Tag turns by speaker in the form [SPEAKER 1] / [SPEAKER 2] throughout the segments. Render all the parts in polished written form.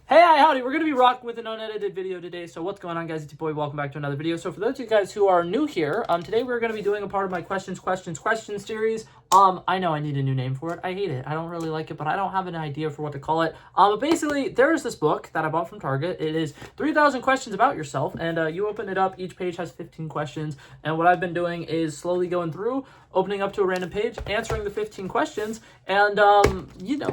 [SPEAKER 1] Hey, hi, howdy. We're going to be rocking with an unedited video today. So what's going on, guys? It's your boy. Welcome back to another video. So for those of you guys who are new here, today we're going to be doing a part of my questions series. I know I need a new name for it. I hate it. I don't really like it, but I don't have an idea for what to call it. But basically, there is this book that I bought from Target. It is 3,000 questions about yourself, and you open it up. Each page has 15 questions, and what I've been doing is slowly going through, opening up to a random page, answering the 15 questions, and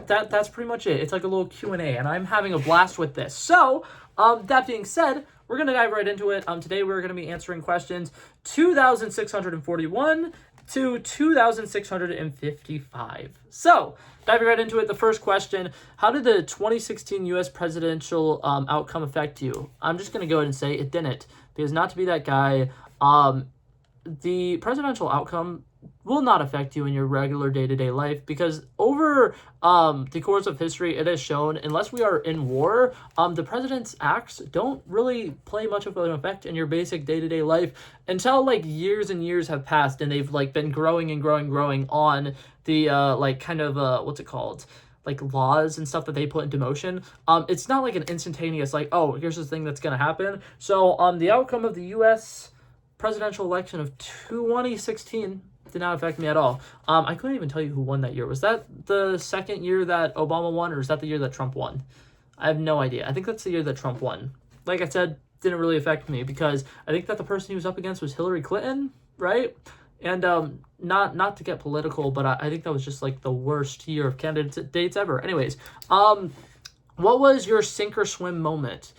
[SPEAKER 1] that's pretty much it. It's like a little Q&A, and I'm having a blast with this. So, that being said, we're going to dive right into it. Today we're going to be answering questions 2,641 to 2,655. So, diving right into it, the first question, how did the 2016 U.S. presidential outcome affect you? I'm just going to go ahead and say it didn't, because not to be that guy, the presidential outcome will not affect you in your regular day-to-day life, because over the course of history, it has shown, unless we are in war, the president's acts don't really play much of an effect in your basic day-to-day life until like years and years have passed and they've like been growing on the like laws and stuff that they put into motion. It's not like an instantaneous like, oh, here's the thing that's gonna happen. So the outcome of the U.S. presidential election of 2016 did not affect me at all. I couldn't even tell you who won that year. Was that the second year that Obama won, or is that the year that Trump won? I have no idea. I think that's the year that Trump won. Like I said, didn't really affect me because I think that the person he was up against was Hillary Clinton, right? And not to get political, but I think that was just like the worst year of candidates ever. Anyways, what was your sink or swim moment?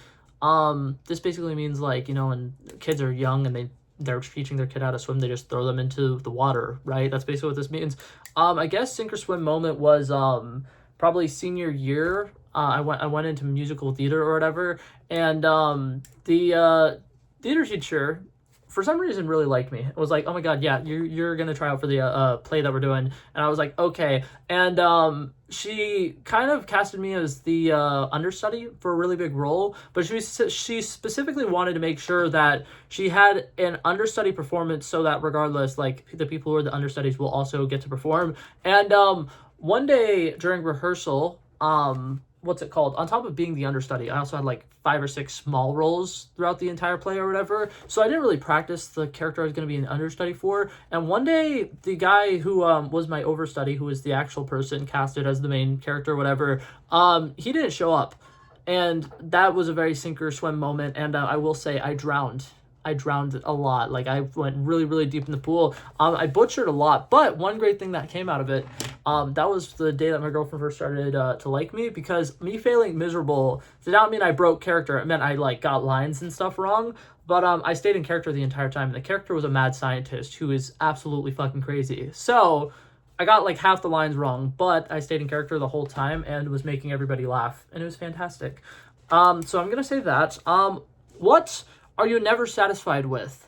[SPEAKER 1] This basically means like, you know, when kids are young and they're teaching their kid how to swim, they just throw them into the water, right? That's basically what this means. I guess sink or swim moment was probably senior year. I went into musical theater or whatever, and the theater teacher, for some reason, really liked me. It was like, oh my god, yeah, you're gonna try out for the play that we're doing, and I was like, okay, and she kind of casted me as the understudy for a really big role, but she specifically wanted to make sure that she had an understudy performance so that regardless, like, the people who are the understudies will also get to perform. And one day during rehearsal, what's it called? On top of being the understudy, I also had like 5 or 6 small roles throughout the entire play or whatever. So I didn't really practice the character I was going to be an understudy for. And one day, the guy who was my overstudy, who was the actual person casted as the main character or whatever, he didn't show up. And that was a very sink or swim moment. And I will say I drowned a lot. Like, I went really, really deep in the pool. I butchered a lot, but one great thing that came out of it, that was the day that my girlfriend first started to like me, because me failing miserable did not mean I broke character. It meant I, like, got lines and stuff wrong, but I stayed in character the entire time, and the character was a mad scientist who is absolutely fucking crazy. So I got, like, half the lines wrong, but I stayed in character the whole time and was making everybody laugh, and it was fantastic. So I'm gonna say that. What are you never satisfied with?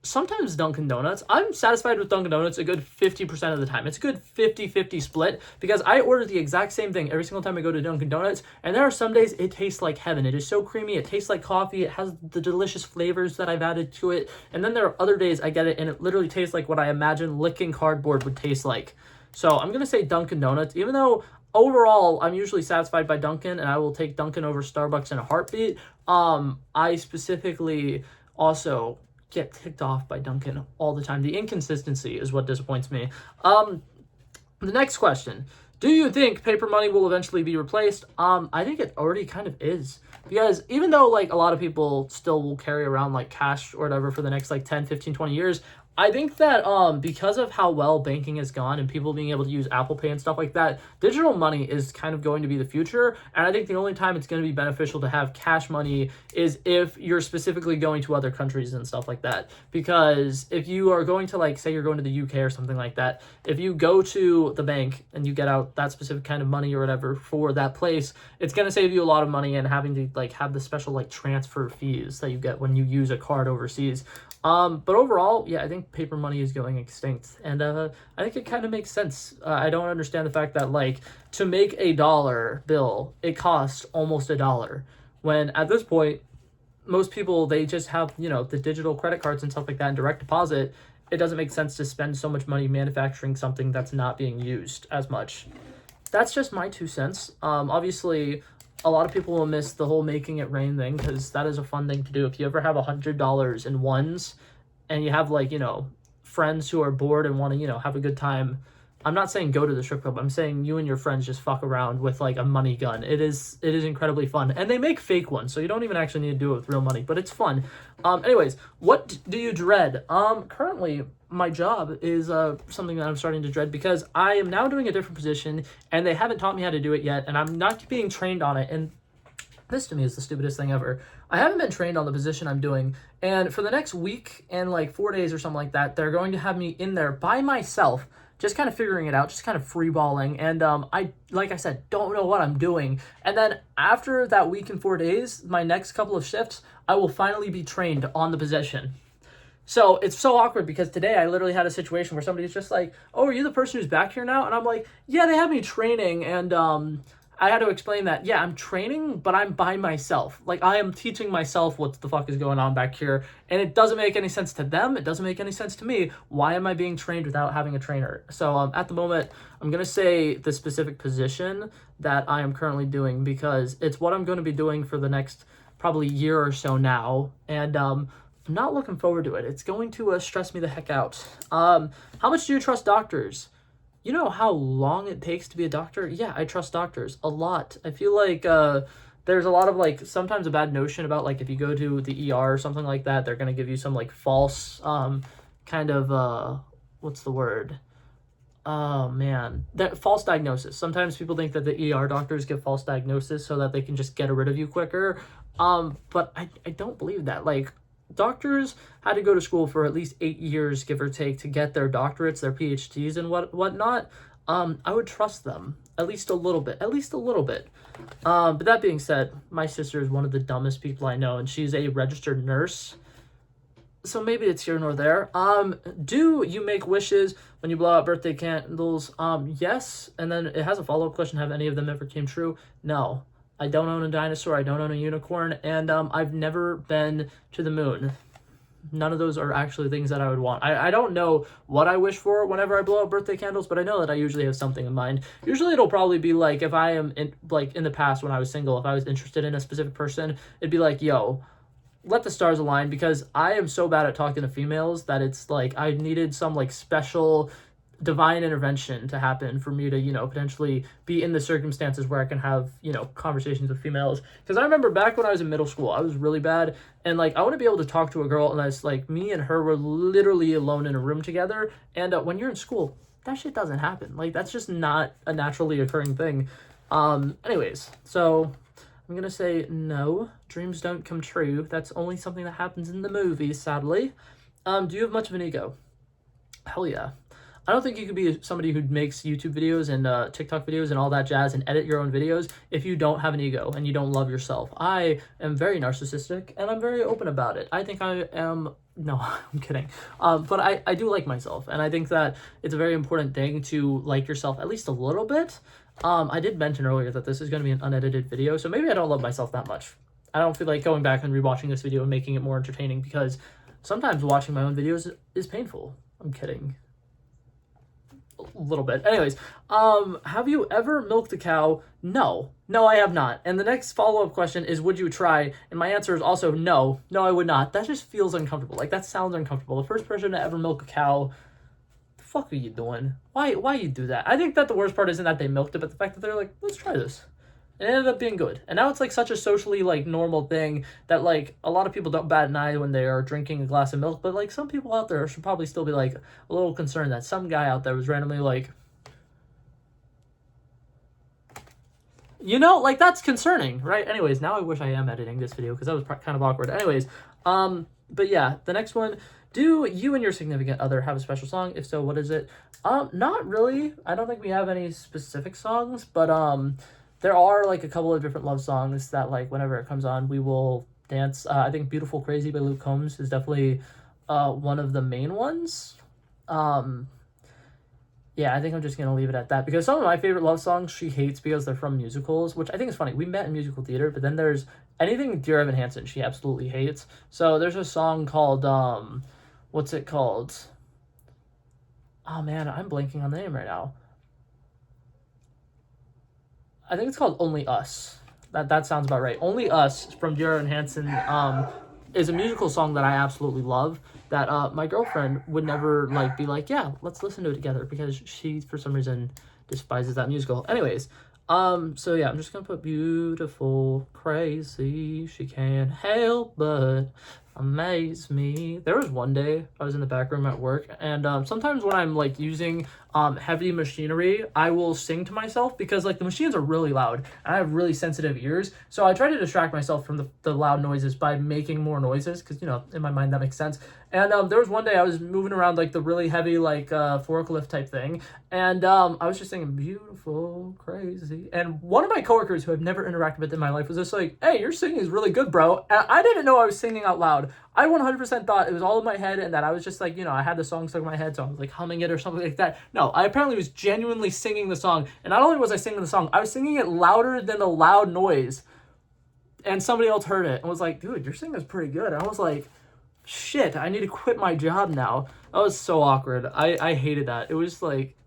[SPEAKER 1] Sometimes Dunkin' Donuts. I'm satisfied with Dunkin' Donuts a good 50% of the time. It's a good 50-50 split, because I order the exact same thing every single time I go to Dunkin' Donuts, and there are some days it tastes like heaven. It is so creamy, it tastes like coffee, it has the delicious flavors that I've added to it, and then there are other days I get it and it literally tastes like what I imagine licking cardboard would taste like. So I'm gonna say Dunkin' Donuts, even though overall, I'm usually satisfied by Dunkin', and I will take Dunkin' over Starbucks in a heartbeat. I specifically also get ticked off by Dunkin' all the time. The inconsistency is what disappoints me. The next question. Do you think paper money will eventually be replaced? I think it already kind of is. Because even though, like, a lot of people still will carry around, like, cash or whatever for the next, like, 10, 15, 20 years, I think that because of how well banking has gone and people being able to use Apple Pay and stuff like that, digital money is kind of going to be the future. And I think the only time it's going to be beneficial to have cash money is if you're specifically going to other countries and stuff like that. Because if you are going to, like, say you're going to the UK or something like that, if you go to the bank and you get out that specific kind of money or whatever for that place, it's going to save you a lot of money and having to, like, have the special, like, transfer fees that you get when you use a card overseas. But overall, yeah, I think paper money is going extinct, and I think it kind of makes sense. I don't understand the fact that, like, to make a dollar bill, it costs almost $1, when at this point, most people, they just have, you know, the digital credit cards and stuff like that and direct deposit. It doesn't make sense to spend so much money manufacturing something that's not being used as much. That's just my 2 cents. Obviously, a lot of people will miss the whole making it rain thing, because that is a fun thing to do. If you ever have $100 in ones and you have, like, you know, friends who are bored and want to, you know, have a good time, I'm not saying go to the strip club. I'm saying you and your friends just fuck around with, like, a money gun. It is incredibly fun. And they make fake ones, so you don't even actually need to do it with real money, but it's fun. Anyways, what do you dread? Currently, my job is something that I'm starting to dread, because I am now doing a different position, and they haven't taught me how to do it yet, and I'm not being trained on it. And this to me is the stupidest thing ever. I haven't been trained on the position I'm doing, and for the next week and like 4 days or something like that, they're going to have me in there by myself, just kind of figuring it out, just kind of freeballing. And like I said, don't know what I'm doing. And then after that week and 4 days, my next couple of shifts, I will finally be trained on the position. So it's so awkward, because today I literally had a situation where somebody's just like, oh, are you the person who's back here now? And I'm like, yeah, they have me training. And I had to explain that, yeah, I'm training, but I'm by myself. Like, I am teaching myself what the fuck is going on back here. And it doesn't make any sense to them. It doesn't make any sense to me. Why am I being trained without having a trainer? So at the moment, I'm going to say the specific position that I am currently doing, because it's what I'm going to be doing for the next probably year or so now. And I'm not looking forward to it. It's going to stress me the heck out. How much do you trust doctors? You know how long it takes to be a doctor? Yeah, I trust doctors a lot. I feel like there's a lot of, like, sometimes a bad notion about, like, if you go to the ER or something like that, they're going to give you some, like, false kind of, what's the word? Oh, man. That false diagnosis. Sometimes people think that the ER doctors give false diagnosis so that they can just get rid of you quicker. But I don't believe that. Like, doctors had to go to school for at least 8 years, give or take, to get their doctorates, their PhDs, and whatnot. I would trust them at least a little bit, But that being said, my sister is one of the dumbest people I know, and she's a registered nurse. So maybe it's here nor there. Do you make wishes when you blow out birthday candles? Yes. And then it has a follow-up question. Have any of them ever came true? No. I don't own a dinosaur, I don't own a unicorn, and I've never been to the moon. None of those are actually things that I would want. I don't know what I wish for whenever I blow out birthday candles, but I know that I usually have something in mind. Usually it'll probably be like, if I am, in the past when I was single, if I was interested in a specific person, it'd be like, yo, let the stars align, because I am so bad at talking to females that it's like I needed some, like, special divine intervention to happen for me to, you know, potentially be in the circumstances where I can have, you know, conversations with females. Because I remember back when I was in middle school, I was really bad, and, like, I want to be able to talk to a girl unless, like, me and her were literally alone in a room together. And when you're in school, that shit doesn't happen. Like, that's just not a naturally occurring thing. Anyways, so I'm gonna say no, dreams don't come true. That's only something that happens in the movies, sadly. Do you have much of an ego? Hell yeah. I don't think you could be somebody who makes YouTube videos and TikTok videos and all that jazz and edit your own videos if you don't have an ego and you don't love yourself. I am very narcissistic, and I'm very open about it. I think I am... No, I'm kidding. But I do like myself, and I think that it's a very important thing to like yourself at least a little bit. I did mention earlier that this is going to be an unedited video, so maybe I don't love myself that much. I don't feel like going back and rewatching this video and making it more entertaining, because sometimes watching my own videos is painful. I'm kidding. A little bit. Anyways, have you ever milked a cow? No, I have not. And the next follow-up question is, would you try? And my answer is also no, I would not. That just feels uncomfortable. Like, that sounds uncomfortable. The first person to ever milk a cow, the fuck are you doing? Why you do that? I think that the worst part isn't that they milked it, but the fact that they're like, let's try this. It ended up being good. And now it's, like, such a socially, like, normal thing that, like, a lot of people don't bat an eye when they are drinking a glass of milk. But, like, some people out there should probably still be, like, a little concerned that some guy out there was randomly, like... You know, like, that's concerning, right? Anyways, now I wish I am editing this video, because that was kind of awkward. Anyways, but yeah, the next one... Do you and your significant other have a special song? If so, what is it? Not really. I don't think we have any specific songs, but, there are, like, a couple of different love songs that, like, whenever it comes on, we will dance. I think Beautiful Crazy by Luke Combs is definitely one of the main ones. Yeah, I think I'm just going to leave it at that, because some of my favorite love songs she hates because they're from musicals, which I think is funny. We met in musical theater, but then there's anything Dear Evan Hansen she absolutely hates. So there's a song called, what's it called? Oh, man, I'm blanking on the name right now. I think it's called Only Us. That sounds about right. Only Us from Dear Evan Hansen is a musical song that I absolutely love. That my girlfriend would never like be like, yeah, let's listen to it together, because she for some reason despises that musical. Anyways, so yeah, I'm just gonna put beautiful, crazy. She can't help but amaze me. There was one day I was in the back room at work, and sometimes when I'm like using heavy machinery, I will sing to myself, because like the machines are really loud and I have really sensitive ears. So I try to distract myself from the loud noises by making more noises, because, you know, in my mind that makes sense. And there was one day I was moving around like the really heavy like forklift type thing, and I was just singing beautiful, crazy. And one of my coworkers who I've never interacted with in my life was just like, hey, your singing is really good, bro. And I didn't know I was singing out loud. I 100% thought it was all in my head, and that I was just like, you know, I had the song stuck in my head, so I was like humming it or something like that. No, I apparently was genuinely singing the song. And not only was I singing the song, I was singing it louder than the loud noise. And somebody else heard it and was like, dude, your singing is pretty good. And I was like, shit, I need to quit my job now. That was so awkward. I hated that. It was like,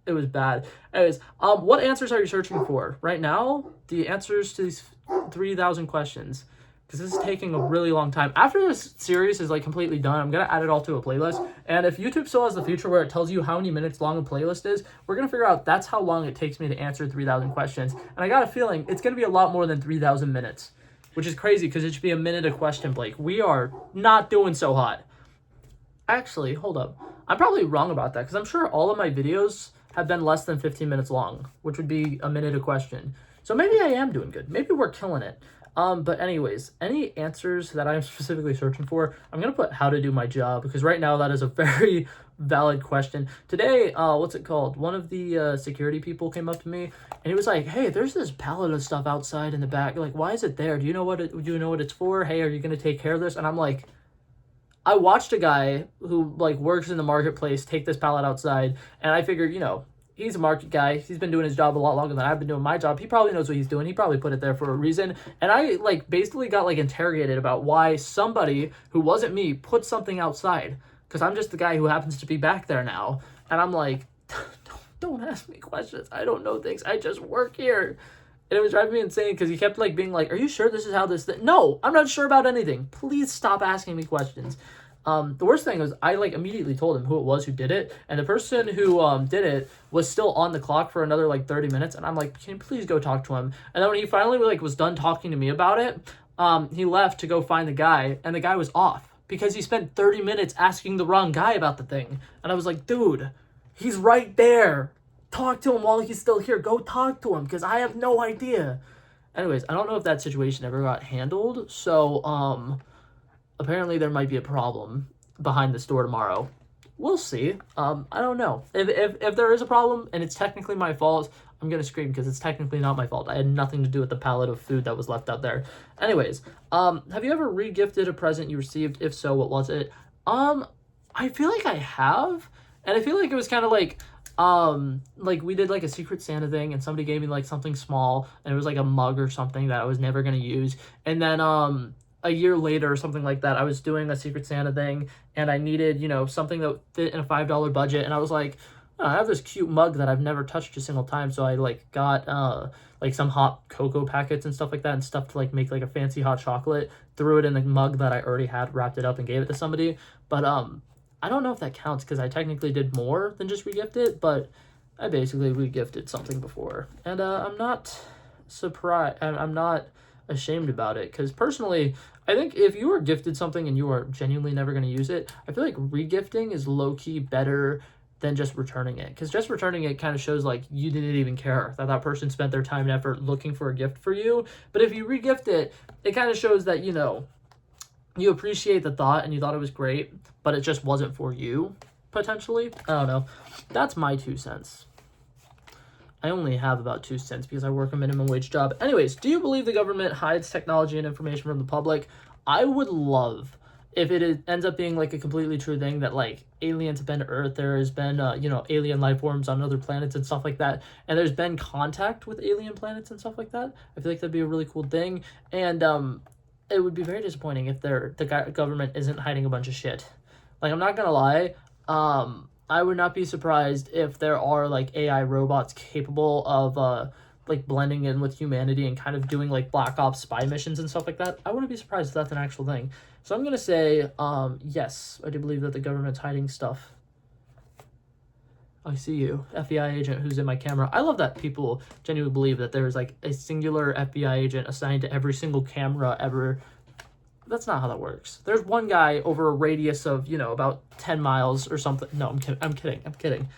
[SPEAKER 1] it was bad. Anyways, what answers are you searching for? Right now, the answers to these 3,000 questions, because this is taking a really long time. After this series is like completely done, I'm gonna add it all to a playlist. And if YouTube still has the feature where it tells you how many minutes long a playlist is, we're gonna figure out that's how long it takes me to answer 3,000 questions. And I got a feeling it's gonna be a lot more than 3,000 minutes, which is crazy because it should be a minute a question, Blake. We are not doing so hot. Actually, hold up. I'm probably wrong about that, because I'm sure all of my videos have been less than 15 minutes long, which would be a minute a question. So maybe I am doing good. Maybe we're killing it. But anyways, any answers that I'm specifically searching for, I'm going to put how to do my job, because right now that is a very valid question. Today, what's it called? One of the security people came up to me, and he was like, hey, there's this pallet of stuff outside in the back. Like, why is it there? Do you know what it's for? Hey, are you going to take care of this? And I'm like, I watched a guy who like works in the marketplace take this pallet outside, and I figured, you know, he's a market guy. He's been doing his job a lot longer than I've been doing my job. He probably knows what he's doing. He probably put it there for a reason. And I like basically got like interrogated about why somebody who wasn't me put something outside, because I'm just the guy who happens to be back there now. And I'm like, don't ask me questions. I don't know things. I just work here. And it was driving me insane, because he kept like being like, are you sure this is how this No, I'm not sure about anything. Please stop asking me questions. The worst thing was I like immediately told him who it was who did it, and the person who did it was still on the clock for another like 30 minutes, and I'm like, can you please go talk to him? And then when he finally like was done talking to me about it, he left to go find the guy, and the guy was off because he spent 30 minutes asking the wrong guy about the thing. And I was like, dude, he's right there. Talk to him while he's still here. Go talk to him, because I have no idea. Anyways, I don't know if that situation ever got handled, so apparently there might be a problem behind the store tomorrow. We'll see. I don't know. If there is a problem and it's technically my fault, I'm gonna scream, because it's technically not my fault. I had nothing to do with the pallet of food that was left out there. Anyways, have you ever re-gifted a present you received? If so, what was it? I feel like I have, and I feel like it was kind of like we did like a Secret Santa thing, and somebody gave me like something small, and it was like a mug or something that I was never gonna use, and then a year later or something like that, I was doing a Secret Santa thing, and I needed, you know, something that fit in a $5 budget, and I was like, oh, I have this cute mug that I've never touched a single time, so I like got like some hot cocoa packets and stuff like that, and stuff to like make like a fancy hot chocolate, threw it in the mug that I already had, wrapped it up, and gave it to somebody. But I don't know if that counts, because I technically did more than just regift it, but I basically regifted something before, and I'm not surprised. I'm not ashamed about it, because personally, I think if you are gifted something and you are genuinely never going to use it, I feel like regifting is low-key better than just returning it, because just returning it kind of shows like you didn't even care that person spent their time and effort looking for a gift for you. But if you regift it, it kind of shows that, you know, you appreciate the thought and you thought it was great, but it just wasn't for you, potentially. I don't know. That's my 2 cents. I only have about 2 cents because I work a minimum wage job. Anyways, do you believe the government hides technology and information from the public? I would love if ends up being like a completely true thing, that like aliens have been to Earth, there has been you know, alien life forms on other planets and stuff like that, and there's been contact with alien planets and stuff like that. I feel like that'd be a really cool thing, and it would be very disappointing if the government isn't hiding a bunch of shit. Like, I'm not gonna lie, I would not be surprised if there are like AI robots capable of like blending in with humanity and kind of doing like Black Ops spy missions and stuff like that, I wouldn't be surprised if that's an actual thing. So I'm gonna say, yes, I do believe that the government's hiding stuff. I see you, FBI agent who's in my camera. I love that people genuinely believe that there's like a singular FBI agent assigned to every single camera ever. That's not how that works. There's one guy over a radius of, you know, about 10 miles or something. No, I'm kidding.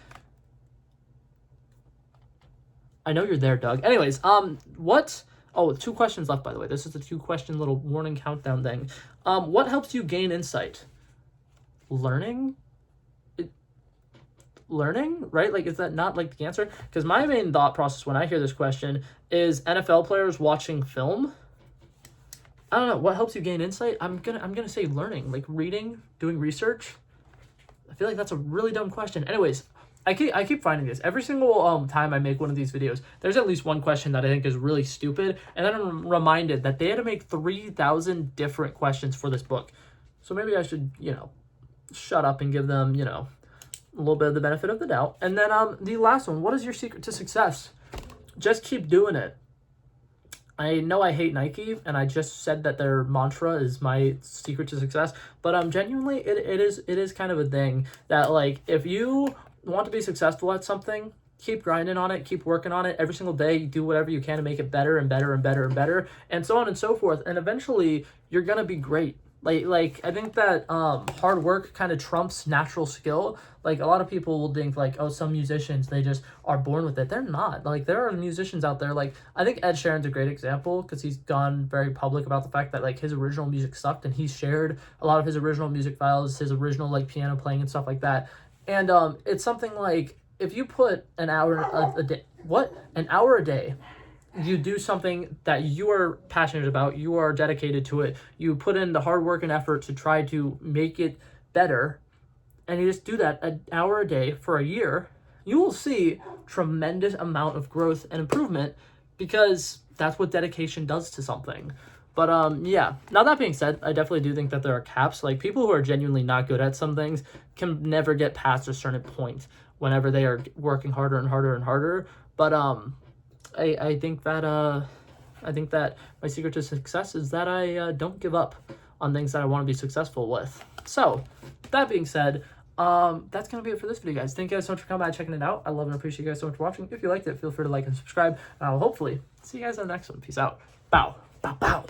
[SPEAKER 1] I know you're there, Doug. Anyways, what? Oh, 2 questions left, by the way. This is a 2-question little warning countdown thing. What helps you gain insight? Learning, right? Like, is that not like the answer? Because my main thought process when I hear this question is NFL players watching film. I don't know what helps you gain insight. I'm gonna say learning, like reading, doing research. I feel like that's a really dumb question. Anyways, I keep finding this every single time I make one of these videos. There's at least one question that I think is really stupid, and then I'm reminded that they had to make 3,000 different questions for this book. So maybe I should, you know, shut up and give them, you know, a little bit of the benefit of the doubt. And then the last one, what is your secret to success? Just keep doing it. I know I hate Nike, and I just said that their mantra is my secret to success, but genuinely it is kind of a thing that, like, if you want to be successful at something, keep grinding on it, keep working on it every single day. You do whatever you can to make it better and better and better and better, and so on and so forth, and eventually you're gonna be great. Like I think that hard work kind of trumps natural skill. Like, a lot of people will think like, oh, some musicians, they just are born with it. They're not. Like, there are musicians out there, like, I think Ed Sheeran's a great example because he's gone very public about the fact that, like, his original music sucked, and he's shared a lot of his original music files, his original, like, piano playing and stuff like that. And it's something like, if you put an hour a day, an hour a day, you do something that you are passionate about, you are dedicated to it, you put in the hard work and effort to try to make it better, and you just do that an hour a day for a year, you will see tremendous amount of growth and improvement, because that's what dedication does to something. But yeah, now that being said, I definitely do think that there are caps. Like, people who are genuinely not good at some things can never get past a certain point whenever they are working harder and harder and harder. But I think that my secret to success is that I don't give up on things that I want to be successful with. So, that being said, that's going to be it for this video, guys. Thank you guys so much for coming by and checking it out. I love and appreciate you guys so much for watching. If you liked it, feel free to like and subscribe. And I will hopefully see you guys in the next one. Peace out. Bow. Bow, bow.